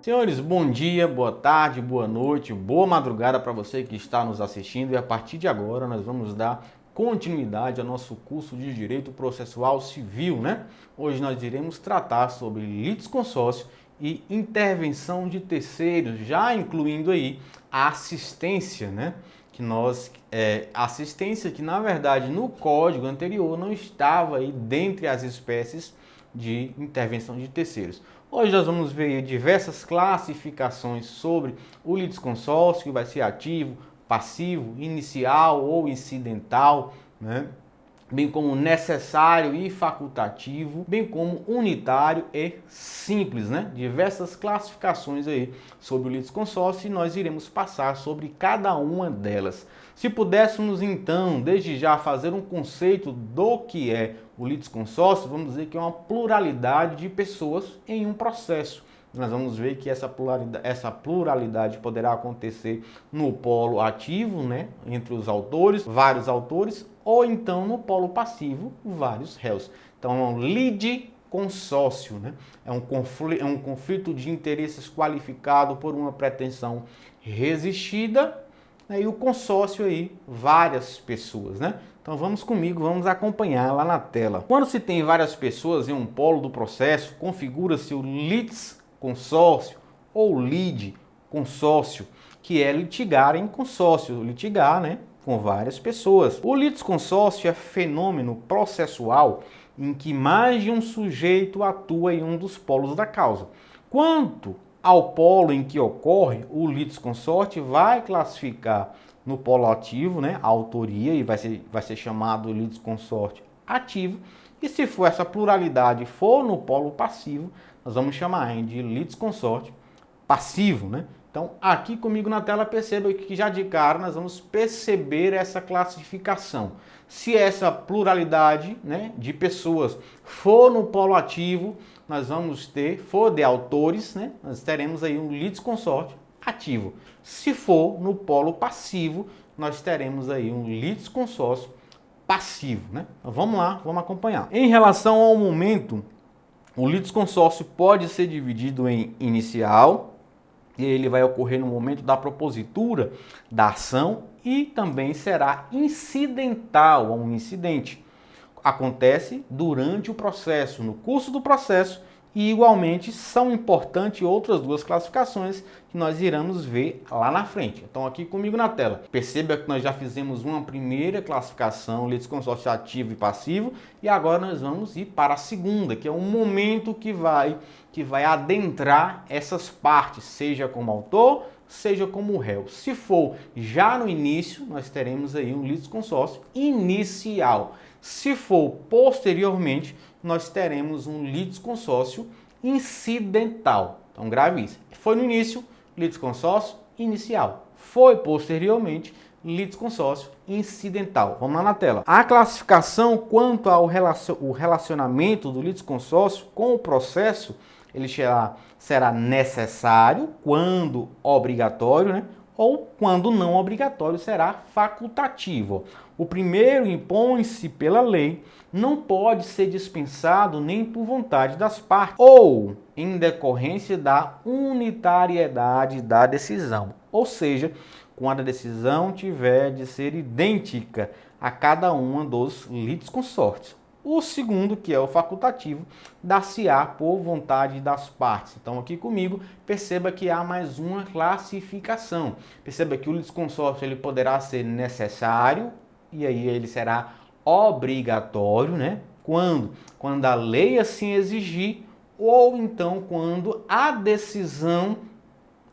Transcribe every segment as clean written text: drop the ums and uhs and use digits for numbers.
Senhores, bom dia, boa tarde, boa noite, boa madrugada para você que está nos assistindo, e a partir de agora nós vamos dar continuidade ao nosso curso de Direito Processual Civil, né? Hoje nós iremos tratar sobre litisconsórcio e intervenção de terceiros, já incluindo aí a assistência, né? Assistência que na verdade no código anterior não estava aí dentre as espécies de intervenção de terceiros. Hoje nós vamos ver diversas classificações sobre o litisconsórcio, que vai ser ativo, passivo, inicial ou incidental, né? Bem como necessário e facultativo, bem como unitário e simples, né? Diversas classificações aí sobre o litisconsórcio, e nós iremos passar sobre cada uma delas. Se pudéssemos então, desde já, fazer um conceito do que é o litisconsórcio, vamos dizer que é uma pluralidade de pessoas em um processo. Nós vamos ver que essa pluralidade poderá acontecer no polo ativo, né, entre os autores, vários autores, ou então no polo passivo, vários réus. Então é um litisconsórcio, né? É um conflito de interesses qualificado por uma pretensão resistida, né, e o consórcio aí, várias pessoas, né? Então vamos comigo, vamos acompanhar lá na tela. Quando se tem várias pessoas em um polo do processo, configura-se o litisconsórcio ou lidiconsórcio, que é litigar em consórcio, litigar, né, com várias pessoas. O litisconsórcio é fenômeno processual em que mais de um sujeito atua em um dos polos da causa. Quanto ao polo em que ocorre, o litisconsórcio vai classificar no polo ativo, né, a autoria, e vai ser chamado litisconsórcio ativo. E se for essa pluralidade for no polo passivo, nós vamos chamar de litisconsórcio passivo, né? Então, aqui comigo na tela, perceba que já de cara nós vamos perceber essa classificação. Se essa pluralidade, né, de pessoas for no polo ativo, nós vamos ter, for de autores, né, nós teremos aí um litisconsórcio ativo. Se for no polo passivo, nós teremos aí um litisconsórcio passivo, né? Então, vamos lá, vamos acompanhar. Em relação ao momento, o litisconsórcio pode ser dividido em inicial, e ele vai ocorrer no momento da propositura da ação, e também será incidental, um incidente. Acontece durante o processo, no curso do processo, e igualmente são importantes outras duas classificações que nós iremos ver lá na frente. Então aqui comigo na tela, perceba que nós já fizemos uma primeira classificação, litisconsórcio ativo e passivo, e agora nós vamos ir para a segunda, que é um momento que vai adentrar essas partes, seja como autor, seja como réu. Se for já no início, nós teremos aí um litisconsórcio inicial. Se for posteriormente, nós teremos um litisconsórcio incidental. Então grave isso. Foi no início, litisconsórcio inicial. Foi posteriormente, litisconsórcio incidental. Vamos lá na tela. A classificação quanto ao relacionamento do litisconsórcio com o processo, ele será necessário quando obrigatório, né? Ou quando não obrigatório, será facultativo. O primeiro impõe-se pela lei, não pode ser dispensado nem por vontade das partes, ou em decorrência da unitariedade da decisão. Ou seja, quando a decisão tiver de ser idêntica a cada uma dos litisconsórcios. O segundo, que é o facultativo, dar-se-á por vontade das partes. Então aqui comigo, perceba que há mais uma classificação. Perceba que o litisconsórcio ele poderá ser necessário, e aí ele será obrigatório, né? Quando a lei assim exigir, ou então quando a decisão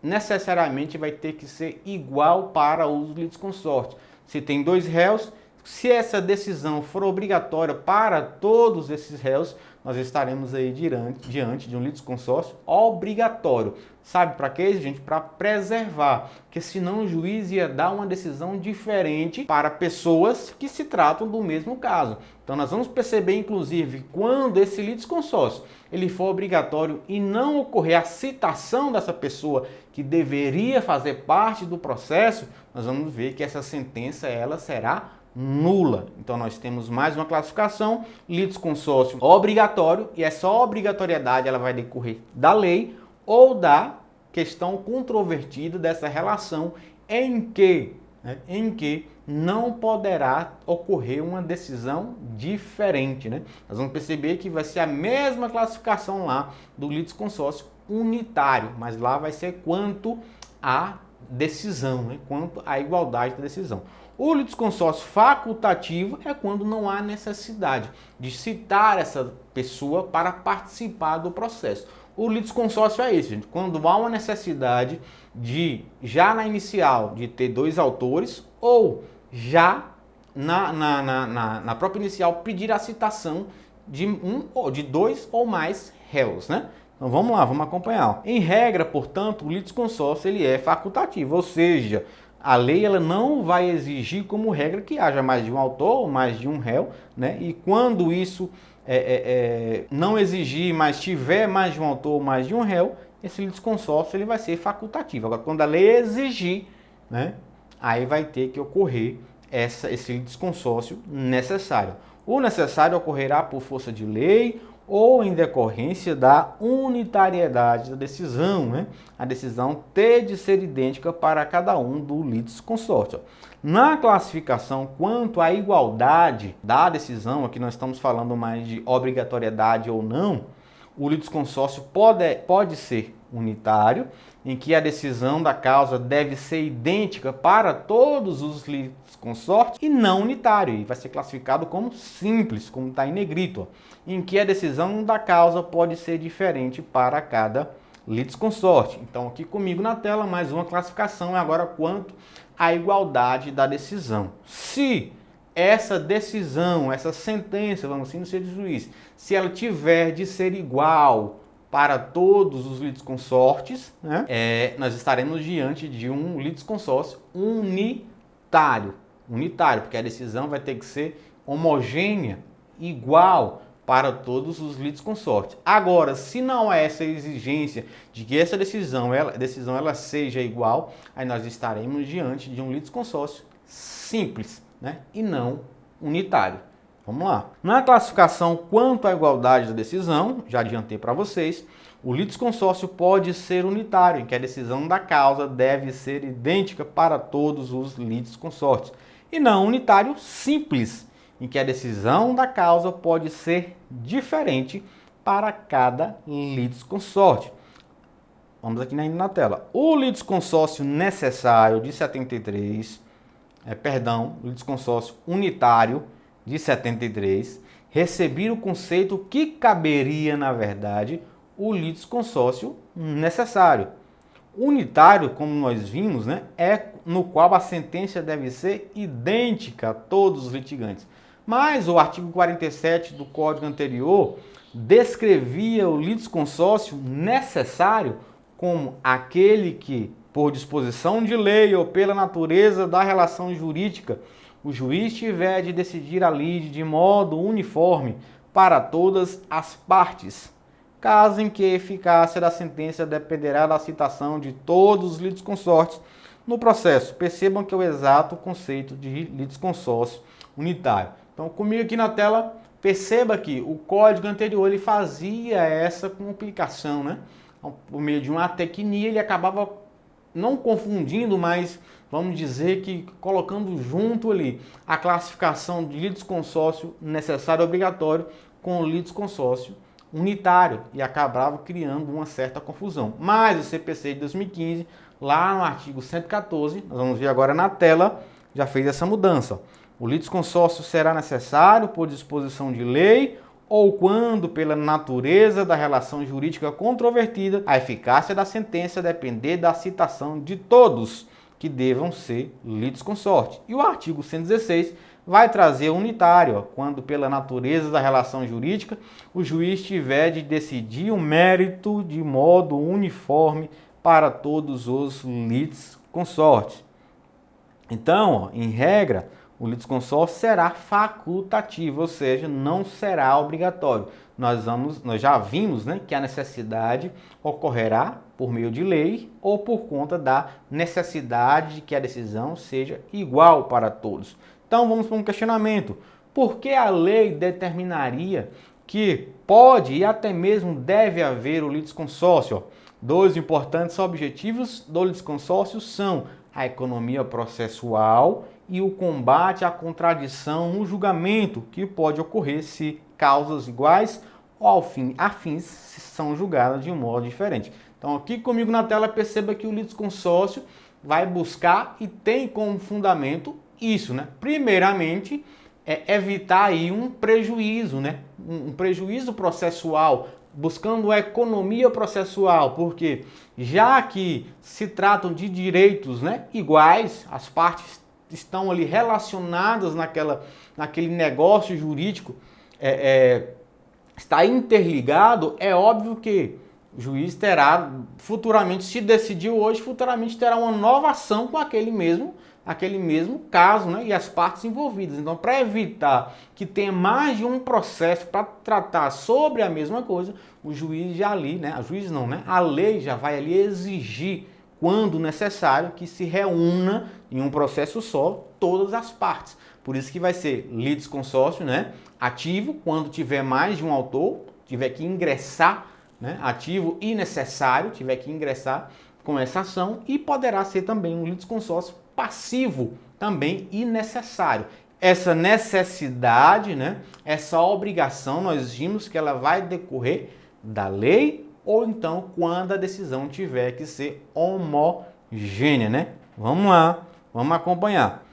necessariamente vai ter que ser igual para os litisconsórcios. Se tem dois réus, se essa decisão for obrigatória para todos esses réus, nós estaremos aí diante de um litisconsórcio obrigatório. Sabe para quê, gente? Para preservar, porque senão o juiz ia dar uma decisão diferente para pessoas que se tratam do mesmo caso. Então nós vamos perceber, inclusive, quando esse litisconsórcio ele for obrigatório e não ocorrer a citação dessa pessoa que deveria fazer parte do processo, nós vamos ver que essa sentença ela será nula. Então nós temos mais uma classificação, litisconsórcio obrigatório, e essa obrigatoriedade ela vai decorrer da lei ou da questão controvertida dessa relação em que não poderá ocorrer uma decisão diferente, né? Nós vamos perceber que vai ser a mesma classificação lá do litisconsórcio unitário, mas lá vai ser quanto à decisão, né? Quanto à igualdade da decisão. O litisconsórcio facultativo é quando não há necessidade de citar essa pessoa para participar do processo. O litisconsórcio é isso, gente, quando há uma necessidade de, já na inicial, de ter 2 autores, ou já na própria inicial pedir a citação de 2 ou mais réus, né? Então vamos lá, vamos acompanhar. Em regra, portanto, o litisconsórcio ele é facultativo, ou seja, a lei ela não vai exigir como regra que haja mais de um autor ou mais de um réu, né? E quando isso não exigir, mas tiver mais de um autor ou mais de um réu, esse litisconsórcio ele vai ser facultativo. Agora, quando a lei exigir, né, aí vai ter que ocorrer esse litisconsórcio necessário. O necessário ocorrerá por força de lei ou em decorrência da unitariedade da decisão, né? A decisão ter de ser idêntica para cada um do litisconsórcio. Na classificação quanto à igualdade da decisão, aqui nós estamos falando mais de obrigatoriedade ou não, o litisconsórcio pode ser unitário, em que a decisão da causa deve ser idêntica para todos os litisconsortes, e não unitário, e vai ser classificado como simples, como está em negrito, em que a decisão da causa pode ser diferente para cada litisconsorte. Então aqui comigo na tela mais uma classificação agora quanto à igualdade da decisão. Se essa decisão, essa sentença, vamos assim, não ser de juiz, se ela tiver de ser igual para todos os litisconsortes, né, nós estaremos diante de um litisconsórcio unitário, porque a decisão vai ter que ser homogênea, igual para todos os litisconsortes. Agora, se não há essa exigência de que essa decisão ela seja igual, aí nós estaremos diante de um litisconsórcio simples, né, e não unitário. Vamos lá. Na classificação quanto à igualdade da decisão, já adiantei para vocês, o litisconsórcio pode ser unitário, em que a decisão da causa deve ser idêntica para todos os litisconsortes, e não unitário simples, em que a decisão da causa pode ser diferente para cada litisconsorte. Vamos aqui na tela. O litisconsórcio necessário de 73, o litisconsórcio unitário de 73, receber o conceito que caberia, na verdade, o litisconsórcio necessário. Unitário, como nós vimos, né, é no qual a sentença deve ser idêntica a todos os litigantes. Mas o artigo 47 do Código anterior descrevia o litisconsórcio necessário como aquele que, por disposição de lei ou pela natureza da relação jurídica, o juiz tiver de decidir a lide de modo uniforme para todas as partes, caso em que a eficácia da sentença dependerá da citação de todos os litisconsortes no processo. Percebam que é o exato conceito de litisconsórcio unitário. Então, comigo aqui na tela, perceba que o código anterior ele fazia essa complicação, né? Por meio de uma tecnia, ele acabava não confundindo, mas vamos dizer que colocando junto ali a classificação de litisconsórcio necessário e obrigatório com o litisconsórcio unitário e acabava criando uma certa confusão. Mas o CPC de 2015, lá no artigo 114, nós vamos ver agora na tela, já fez essa mudança. O litisconsórcio será necessário por disposição de lei ou quando, pela natureza da relação jurídica controvertida, a eficácia da sentença depender da citação de todos que devam ser litisconsorte. E o artigo 116 vai trazer unitário, quando, pela natureza da relação jurídica, o juiz tiver de decidir o mérito de modo uniforme para todos os litisconsortes. Então, em regra, o litisconsórcio será facultativo, ou seja, não será obrigatório. Nós já vimos, né, que a necessidade ocorrerá por meio de lei ou por conta da necessidade de que a decisão seja igual para todos. Então vamos para um questionamento. Por que a lei determinaria que pode e até mesmo deve haver o litisconsórcio. Dois importantes objetivos do litisconsórcio são a economia processual e o combate à contradição no julgamento, que pode ocorrer se causas iguais ou afins são julgadas de um modo diferente. Então aqui comigo na tela perceba que o litisconsórcio vai buscar e tem como fundamento isso, né? Primeiramente, evitar aí um prejuízo, né? Um prejuízo processual, buscando a economia processual, porque já que se tratam de direitos, né, iguais, as partes estão ali relacionadas naquele negócio jurídico, está interligado, é óbvio que o juiz terá futuramente, se decidiu hoje, futuramente terá uma nova ação com aquele mesmo caso, né, e as partes envolvidas. Então, para evitar que tenha mais de um processo para tratar sobre a mesma coisa, o juiz já ali, né, a lei já vai ali exigir, quando necessário, que se reúna em um processo só todas as partes. Por isso que vai ser litisconsórcio, né, ativo, quando tiver mais de um autor, tiver que ingressar, né, ativo e necessário, tiver que ingressar com essa ação, e poderá ser também um litisconsórcio passivo, também e necessário. Essa necessidade, né, essa obrigação, nós vimos que ela vai decorrer da lei ou então quando a decisão tiver que ser homogênea, né? Vamos lá, vamos acompanhar.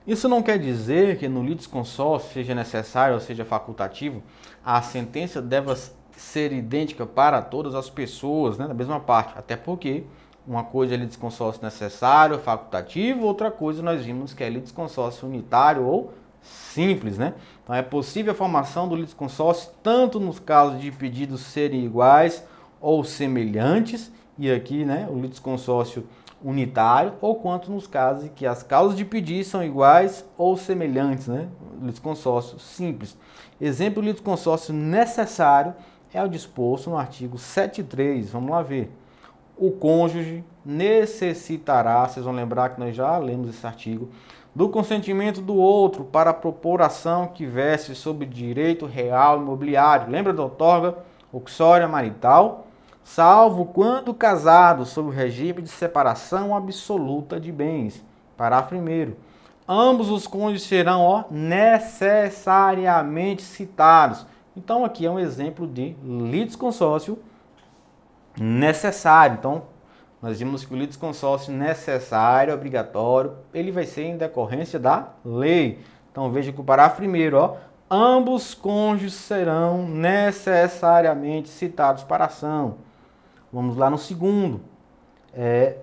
Isso não quer dizer que no litisconsórcio, seja necessário ou seja facultativo, a sentença deva ser idêntica para todas as pessoas, né, da mesma parte, até porque uma coisa é litisconsórcio necessário, facultativo, outra coisa nós vimos que é litisconsórcio unitário ou simples, né? Então é possível a formação do litisconsórcio tanto nos casos de pedidos serem iguais ou semelhantes, e aqui, né, o litisconsórcio unitário, ou quanto nos casos em que as causas de pedir são iguais ou semelhantes, né? Litisconsórcio simples. Exemplo de litisconsórcio necessário é o disposto no artigo 7.3. Vamos lá ver. O cônjuge necessitará, vocês vão lembrar que nós já lemos esse artigo, do consentimento do outro para propor ação que verse sobre direito real imobiliário. Lembra da outorga uxória marital? Salvo quando casado sob o regime de separação absoluta de bens. Parágrafo 1º. Ambos os cônjuges serão necessariamente citados. Então aqui é um exemplo de litisconsórcio necessário. Então, nós vimos que o litisconsórcio necessário, obrigatório, ele vai ser em decorrência da lei. Então, veja que o parágrafo 1º, ambos cônjuges serão necessariamente citados para a ação. Vamos lá no 2º.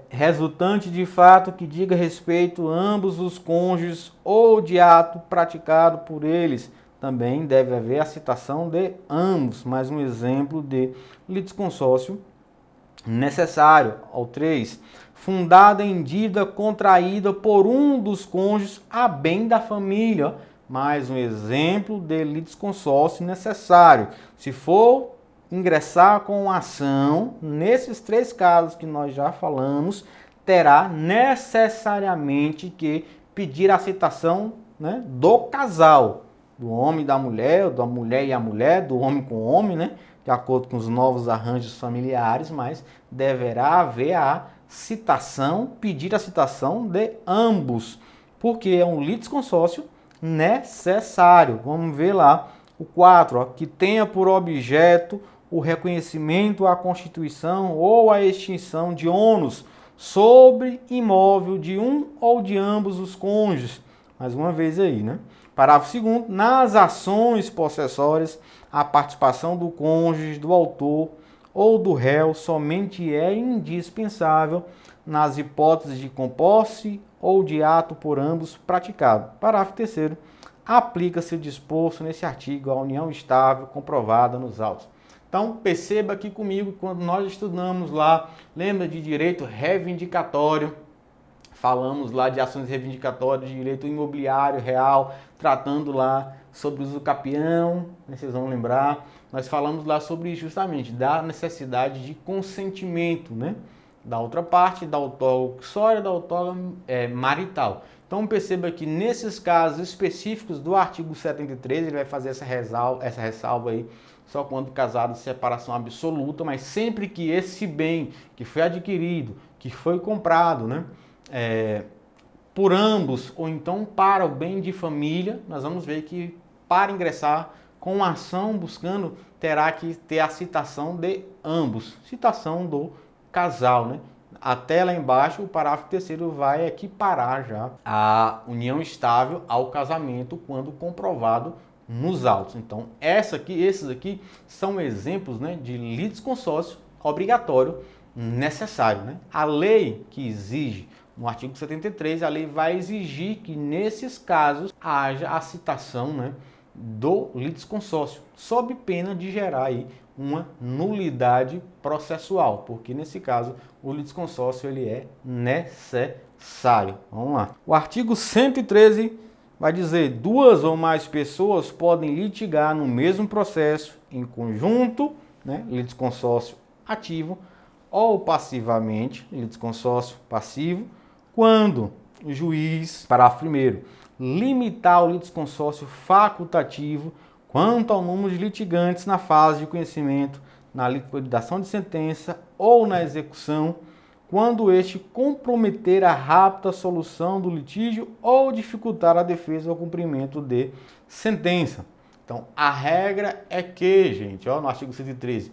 Resultante de fato que diga respeito a ambos os cônjuges ou de ato praticado por eles. Também deve haver a citação de ambos. Mais um exemplo de litisconsórcio necessário. Ao 3, fundada em dívida contraída por um dos cônjuges a bem da família. Mais um exemplo de litisconsórcio necessário. Se for ingressar com ação, nesses 3 casos que nós já falamos, terá necessariamente que pedir a citação, né, do casal, do homem e da mulher e a mulher, do homem com o homem, né, de acordo com os novos arranjos familiares, mas deverá haver a citação, pedir a citação de ambos, porque é um litisconsórcio necessário. Vamos ver lá o 4, que tenha por objeto o reconhecimento, a constituição ou a extinção de ônus sobre imóvel de um ou de ambos os cônjuges. Mais uma vez aí, né? Parágrafo 2º. Nas ações possessórias, a participação do cônjuge, do autor ou do réu somente é indispensável nas hipóteses de composse ou de ato por ambos praticado. Parágrafo 3º. Aplica-se o disposto nesse artigo à união estável comprovada nos autos. Então, perceba aqui comigo, quando nós estudamos lá, lembra de direito reivindicatório, falamos lá de ações reivindicatórias, de direito imobiliário real, tratando lá sobre o uso capião, né, vocês vão lembrar, nós falamos lá sobre justamente da necessidade de consentimento, né, da outra parte, da outorga uxória, da outorga marital. Então perceba que nesses casos específicos do artigo 73, ele vai fazer essa ressalva aí só quando casado de separação absoluta, mas sempre que esse bem que foi adquirido, que foi comprado, né, por ambos, ou então para o bem de família, nós vamos ver que para ingressar com a ação buscando, terá que ter a citação de ambos, citação do casal, né? Até lá embaixo, o parágrafo 3º vai equiparar já a união estável ao casamento quando comprovado nos autos. Então, esses aqui são exemplos, né, de litisconsórcio obrigatório necessário, né? A lei que exige, no artigo 73, a lei vai exigir que nesses casos haja a citação, né, do litisconsórcio, sob pena de gerar aí uma nulidade processual, porque nesse caso o litisconsórcio ele é necessário. Vamos lá. O artigo 113 vai dizer: duas ou mais pessoas podem litigar no mesmo processo em conjunto, né, litisconsórcio ativo, ou passivamente, litisconsórcio passivo, quando o juiz, parágrafo 1º, limitar o litisconsórcio facultativo quanto ao número de litigantes na fase de conhecimento, na liquidação de sentença ou na execução, quando este comprometer a rápida solução do litígio ou dificultar a defesa ou cumprimento de sentença. Então, a regra é que, gente, ó, no artigo 113,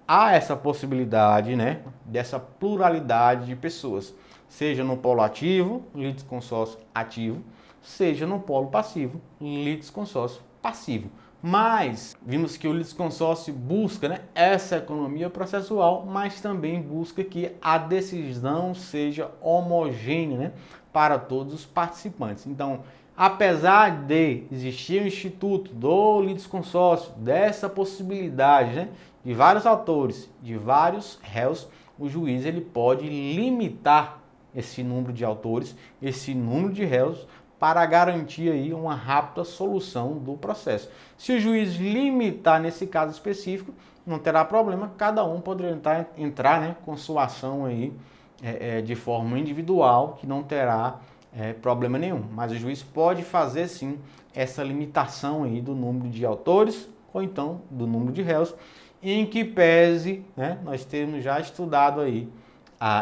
há essa possibilidade, né, dessa pluralidade de pessoas, seja no polo ativo, litisconsórcio ativo, seja no polo passivo, litisconsórcio passivo. Mas vimos que o litisconsórcio busca, né, essa economia processual, mas também busca que a decisão seja homogênea, né, para todos os participantes. Então, apesar de existir o instituto do litisconsórcio, dessa possibilidade, né, de vários autores, de vários réus, o juiz ele pode limitar esse número de autores, esse número de réus, para garantir aí uma rápida solução do processo. Se o juiz limitar nesse caso específico, não terá problema, cada um poderá entrar, né, com sua ação aí de forma individual, que não terá problema nenhum. Mas o juiz pode fazer sim essa limitação aí do número de autores ou então do número de réus, em que pese, né, nós temos já estudado aí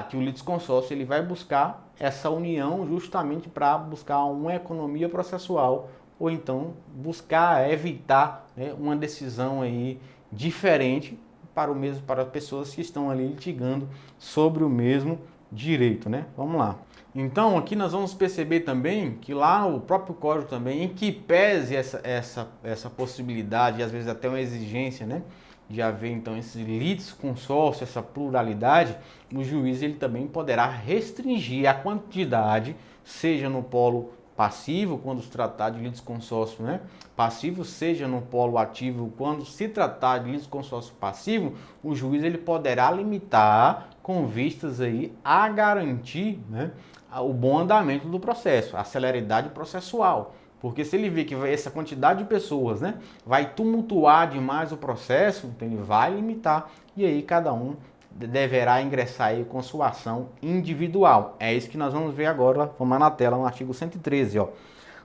que o litisconsórcio ele vai buscar essa união justamente para buscar uma economia processual ou então buscar evitar, né, uma decisão aí diferente para pessoas que estão ali litigando sobre o mesmo direito, né? Vamos lá. Então aqui nós vamos perceber também que lá o próprio código também, em que pese essa possibilidade e às vezes até uma exigência, né, de haver então esse litisconsórcio, essa pluralidade, o juiz ele também poderá restringir a quantidade, seja no polo passivo, quando se tratar de litisconsórcio, né, passivo, seja no polo ativo, quando se tratar de litisconsórcio passivo, o juiz ele poderá limitar com vistas aí a garantir, né, o bom andamento do processo, a celeridade processual. Porque se ele vê que essa quantidade de pessoas, né, vai tumultuar demais o processo, então ele vai limitar e aí cada um deverá ingressar aí com sua ação individual. É isso que nós vamos ver agora, vamos lá na tela, no artigo 113. Ó.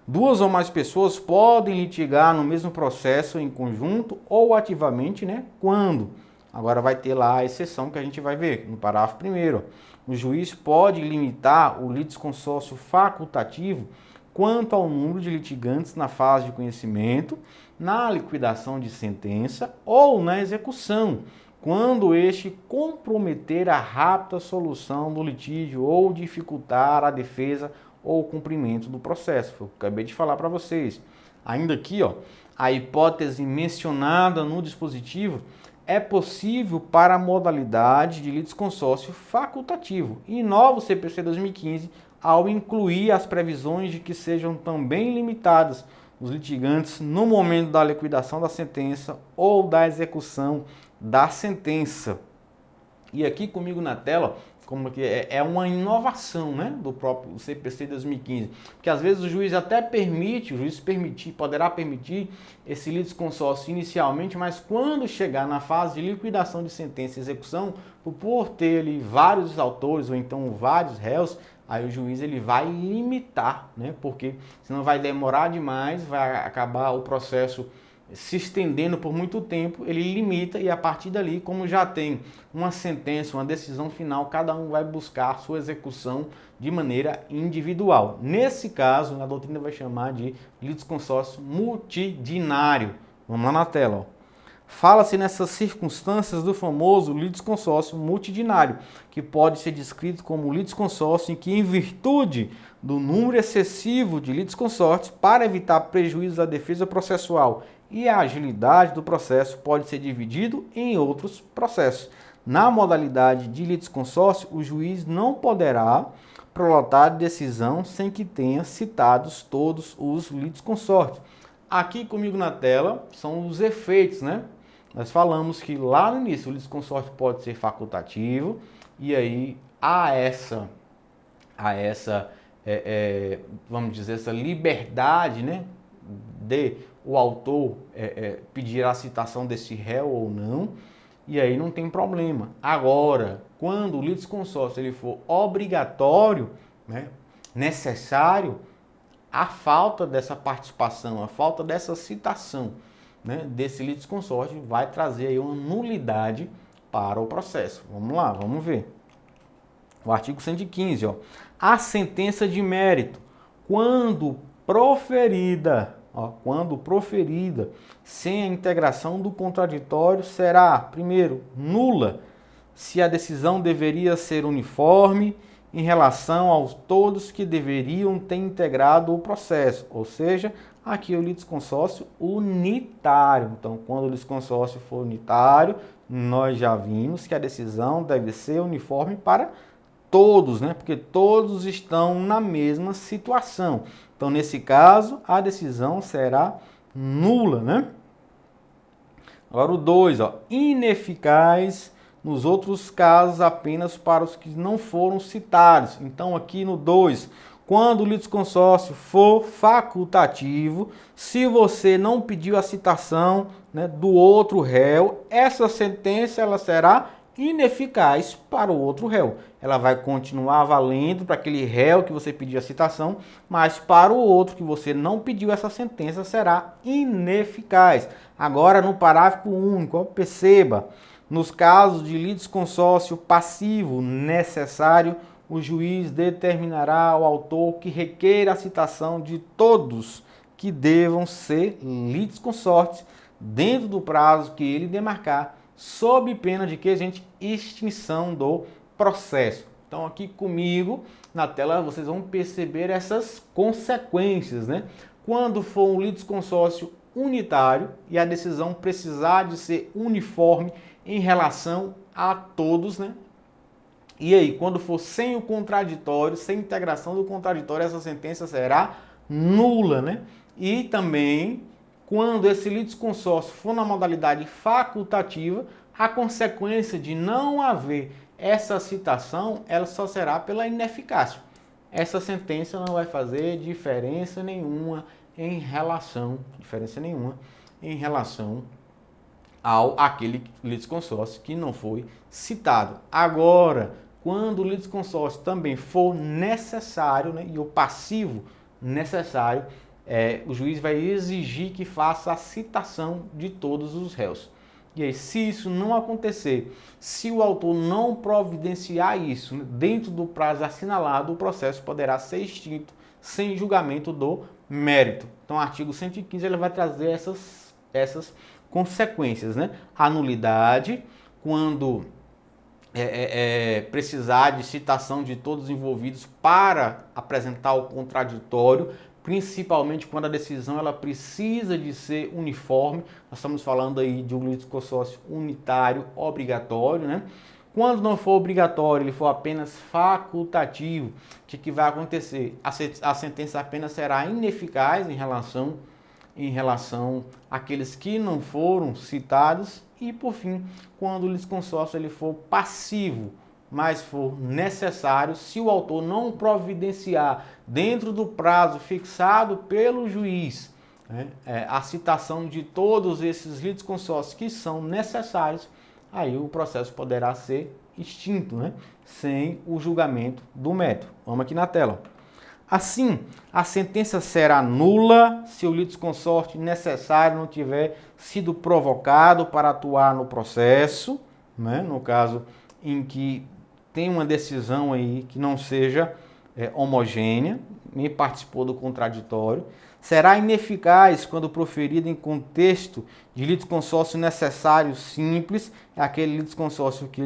Duas ou mais pessoas podem litigar no mesmo processo em conjunto ou ativamente, né, quando? Agora vai ter lá a exceção que a gente vai ver no parágrafo 1º. O juiz pode limitar o litisconsórcio facultativo quanto ao número de litigantes na fase de conhecimento, na liquidação de sentença ou na execução, quando este comprometer a rápida solução do litígio ou dificultar a defesa ou o cumprimento do processo. Eu acabei de falar para vocês. Ainda aqui, ó, a hipótese mencionada no dispositivo é possível para a modalidade de litisconsórcio facultativo. E novo CPC 2015, ao incluir as previsões de que sejam também limitadas os litigantes no momento da liquidação da sentença ou da execução da sentença. E aqui comigo na tela, como que é uma inovação, né, do próprio CPC 2015, porque às vezes o juiz até permite, poderá permitir esse litisconsórcio inicialmente, mas quando chegar na fase de liquidação de sentença e execução, por ter ali vários autores ou então vários réus, aí o juiz ele vai limitar, né? Porque senão vai demorar demais, vai acabar o processo se estendendo por muito tempo, ele limita e a partir dali, como já tem uma sentença, uma decisão final, cada um vai buscar a sua execução de maneira individual. Nesse caso, a doutrina vai chamar de litisconsórcio multidinário. Vamos lá na tela, ó. Fala-se nessas circunstâncias do famoso litisconsórcio multidinário, que pode ser descrito como litisconsórcio em que, em virtude do número excessivo de litisconsórcios, para evitar prejuízos à defesa processual e à agilidade do processo, pode ser dividido em outros processos. Na modalidade de litisconsórcio, o juiz não poderá prolotar decisão sem que tenha citados todos os litisconsórcios. Aqui comigo na tela são os efeitos, né? Nós falamos que lá no início o litisconsórcio pode ser facultativo e aí vamos dizer, essa liberdade, né, de o autor pedir a citação desse réu ou não, e aí não tem problema. Agora, quando o litisconsórcio ele for obrigatório, né, necessário, a falta dessa participação, a falta dessa citação, né, desse litisconsórcio vai trazer aí uma nulidade para o processo. Vamos lá, vamos ver. O artigo 115, ó. A sentença de mérito, quando proferida sem a integração do contraditório, será, primeiro, nula, se a decisão deveria ser uniforme em relação aos todos que deveriam ter integrado o processo, ou seja, aqui é o litisconsórcio unitário. Então, quando o litisconsórcio for unitário, nós já vimos que a decisão deve ser uniforme para todos, né? Porque todos estão na mesma situação. Então, nesse caso, a decisão será nula, né? Agora o 2, ó, ineficaz nos outros casos apenas para os que não foram citados. Então, aqui no 2, quando o litisconsórcio for facultativo, se você não pediu a citação, né, do outro réu, essa sentença ela será ineficaz para o outro réu. Ela vai continuar valendo para aquele réu que você pediu a citação, mas para o outro que você não pediu, essa sentença será ineficaz. Agora, no parágrafo único, perceba, nos casos de litisconsórcio passivo necessário, o juiz determinará ao autor que requeira a citação de todos que devam ser litisconsortes dentro do prazo que ele demarcar, sob pena de que, gente, extinção do processo. Então, aqui comigo na tela vocês vão perceber essas consequências, né? Quando for um litisconsórcio unitário e a decisão precisar de ser uniforme em relação a todos, né? E aí, quando for sem o contraditório, sem integração do contraditório, essa sentença será nula, né? E também, quando esse litisconsórcio for na modalidade facultativa, a consequência de não haver essa citação, ela só será pela ineficácia. Essa sentença não vai fazer diferença nenhuma em relação ao aquele litisconsórcio que não foi citado. Agora, quando o litisconsórcio também for necessário, né, e o passivo necessário, o juiz vai exigir que faça a citação de todos os réus. E aí, se isso não acontecer, se o autor não providenciar isso, né, dentro do prazo assinalado, o processo poderá ser extinto sem julgamento do mérito. Então, o artigo 115 ele vai trazer essas consequências, né? A nulidade, quando precisar de citação de todos os envolvidos para apresentar o contraditório, principalmente quando a decisão ela precisa de ser uniforme. Nós estamos falando aí de um litisconsórcio unitário obrigatório, né? Quando não for obrigatório, ele for apenas facultativo, o que vai acontecer? A sentença apenas será ineficaz em relação àqueles que não foram citados. E, por fim, quando o litisconsórcio ele for passivo, mas for necessário, se o autor não providenciar dentro do prazo fixado pelo juiz, né, a citação de todos esses litisconsórcios que são necessários, aí o processo poderá ser extinto, né, sem o julgamento do mérito. Vamos aqui na tela. Assim, a sentença será nula se o litisconsorte necessário não tiver sido provocado para atuar no processo, né? No caso em que tem uma decisão aí que não seja homogênea, nem participou do contraditório. Será ineficaz quando proferida em contexto de litisconsórcio necessário simples, é aquele litisconsórcio que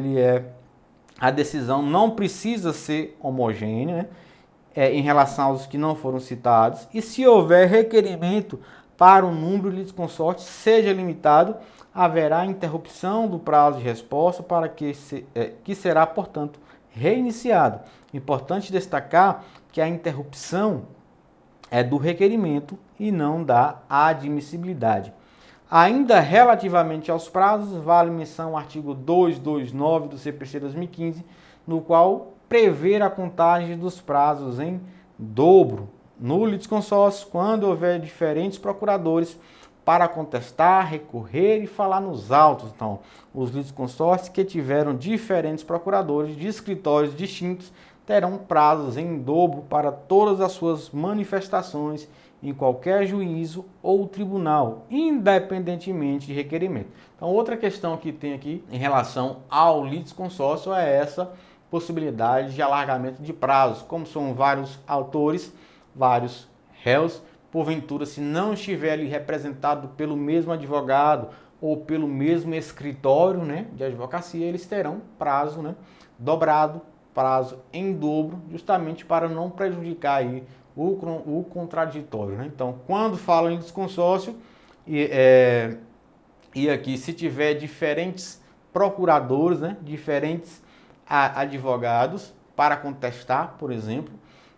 a decisão não precisa ser homogênea, né? Em relação aos que não foram citados, e se houver requerimento para o número de litisconsortes seja limitado, haverá interrupção do prazo de resposta para que será, portanto, reiniciado. Importante destacar que a interrupção é do requerimento e não da admissibilidade. Ainda relativamente aos prazos, vale menção ao artigo 229 do CPC 2015, no qual prever a contagem dos prazos em dobro no litisconsórcio quando houver diferentes procuradores para contestar, recorrer e falar nos autos. Então, os litisconsórcios que tiveram diferentes procuradores de escritórios distintos terão prazos em dobro para todas as suas manifestações em qualquer juízo ou tribunal, independentemente de requerimento. Então, outra questão que tem aqui em relação ao litisconsórcio é essa possibilidade de alargamento de prazos. Como são vários autores, vários réus, porventura, se não estiver ali representado pelo mesmo advogado ou pelo mesmo escritório, né, de advocacia, eles terão prazo, né, dobrado, prazo em dobro, justamente para não prejudicar aí o contraditório, né? Então, quando falam em litisconsórcio, e aqui se tiver diferentes procuradores, né, diferentes advogados para contestar, por exemplo,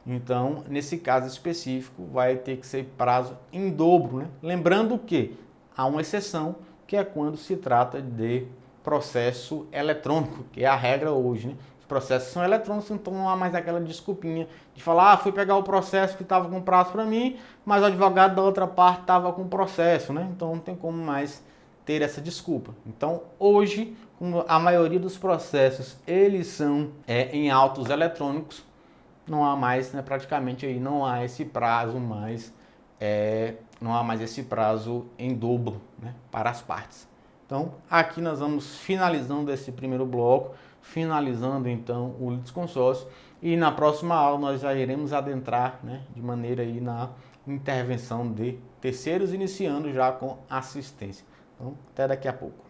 então, nesse caso específico, vai ter que ser prazo em dobro, né? Lembrando que há uma exceção, que é quando se trata de processo eletrônico, que é a regra hoje, né? Os processos são eletrônicos, então não há mais aquela desculpinha de falar, fui pegar o processo que estava com prazo para mim, mas o advogado da outra parte estava com processo, né? Então não tem como mais ter essa desculpa. Então, hoje, como a maioria dos processos, eles são em autos eletrônicos, não há mais, né, praticamente aí não há esse prazo mais, não há mais esse prazo em dobro, né, para as partes. Então, aqui nós vamos finalizando esse primeiro bloco, finalizando então o litisconsórcio, e na próxima aula nós já iremos adentrar, né, de maneira aí na intervenção de terceiros, iniciando já com assistência. Então, até daqui a pouco.